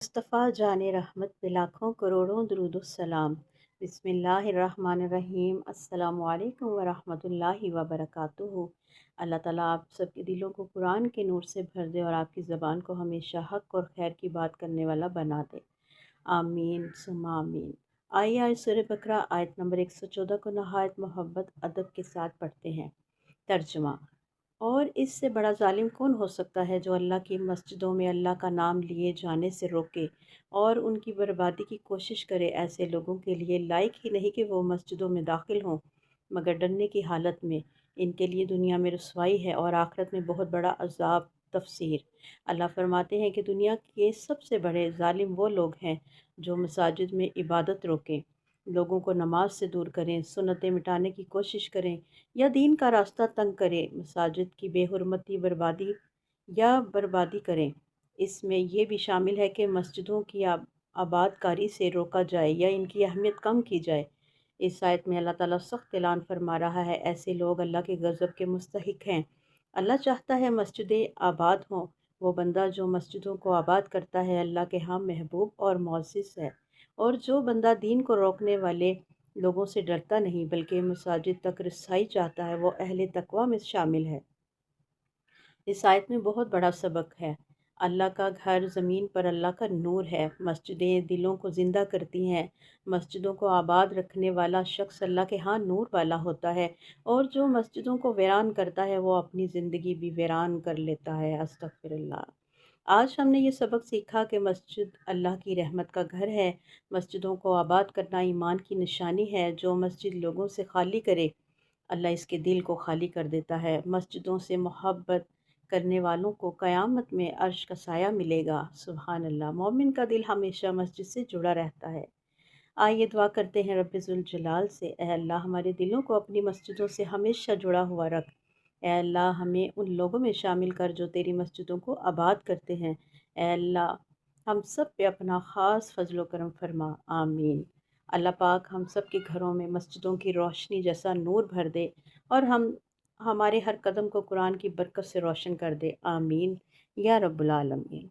مصطفیٰ جان رحمت پہ لاکھوں کروڑوں درود السلام۔ بسم اللہ الرحمن الرحیم۔ السلام علیکم ورحمۃ اللہ وبرکاتہ۔ اللہ تعالیٰ آپ سب کے دلوں کو قرآن کے نور سے بھر دے اور آپ کی زبان کو ہمیشہ حق اور خیر کی بات کرنے والا بنا دے، آمین ثم آمین۔ آئیے سورہ بقرہ آیت نمبر 114 کو نہایت محبت ادب کے ساتھ پڑھتے ہیں۔ ترجمہ: اور اس سے بڑا ظالم کون ہو سکتا ہے جو اللہ کی مسجدوں میں اللہ کا نام لیے جانے سے روکے اور ان کی بربادی کی کوشش کرے۔ ایسے لوگوں کے لیے لائق ہی نہیں کہ وہ مسجدوں میں داخل ہوں مگر ڈرنے کی حالت میں۔ ان کے لیے دنیا میں رسوائی ہے اور آخرت میں بہت بڑا عذاب۔ تفسیر: اللہ فرماتے ہیں کہ دنیا کے سب سے بڑے ظالم وہ لوگ ہیں جو مساجد میں عبادت روکیں، لوگوں کو نماز سے دور کریں، سنتیں مٹانے کی کوشش کریں یا دین کا راستہ تنگ کریں، مساجد کی بے حرمتی بربادی کریں۔ اس میں یہ بھی شامل ہے کہ مسجدوں کی آباد کاری سے روکا جائے یا ان کی اہمیت کم کی جائے۔ اس آیت میں اللہ تعالیٰ سخت اعلان فرما رہا ہے، ایسے لوگ اللہ کے غضب کے مستحق ہیں۔ اللہ چاہتا ہے مسجدیں آباد ہوں۔ وہ بندہ جو مسجدوں کو آباد کرتا ہے اللہ کے ہاں محبوب اور معزز ہے، اور جو بندہ دین کو روکنے والے لوگوں سے ڈرتا نہیں بلکہ مساجد تک رسائی چاہتا ہے وہ اہل تقوی میں شامل ہے۔ اس آیت میں بہت بڑا سبق ہے۔ اللہ کا گھر زمین پر اللہ کا نور ہے۔ مسجدیں دلوں کو زندہ کرتی ہیں۔ مسجدوں کو آباد رکھنے والا شخص اللہ کے ہاں نور والا ہوتا ہے، اور جو مسجدوں کو ویران کرتا ہے وہ اپنی زندگی بھی ویران کر لیتا ہے۔ استغفر اللہ۔ آج ہم نے یہ سبق سیکھا کہ مسجد اللہ کی رحمت کا گھر ہے۔ مسجدوں کو آباد کرنا ایمان کی نشانی ہے۔ جو مسجد لوگوں سے خالی کرے اللہ اس کے دل کو خالی کر دیتا ہے۔ مسجدوں سے محبت کرنے والوں کو قیامت میں عرش کا سایہ ملے گا۔ سبحان اللہ۔ مومن کا دل ہمیشہ مسجد سے جڑا رہتا ہے۔ آئیے دعا کرتے ہیں رب ذوالجلال سے، اے اللہ ہمارے دلوں کو اپنی مسجدوں سے ہمیشہ جڑا ہوا رکھ۔ اے اللہ ہمیں ان لوگوں میں شامل کر جو تیری مسجدوں کو آباد کرتے ہیں۔ اے اللہ ہم سب پہ اپنا خاص فضل و کرم فرما، آمین۔ اللہ پاک ہم سب کے گھروں میں مسجدوں کی روشنی جیسا نور بھر دے اور ہمارے ہر قدم کو قرآن کی برکت سے روشن کر دے، آمین یا رب العالمین۔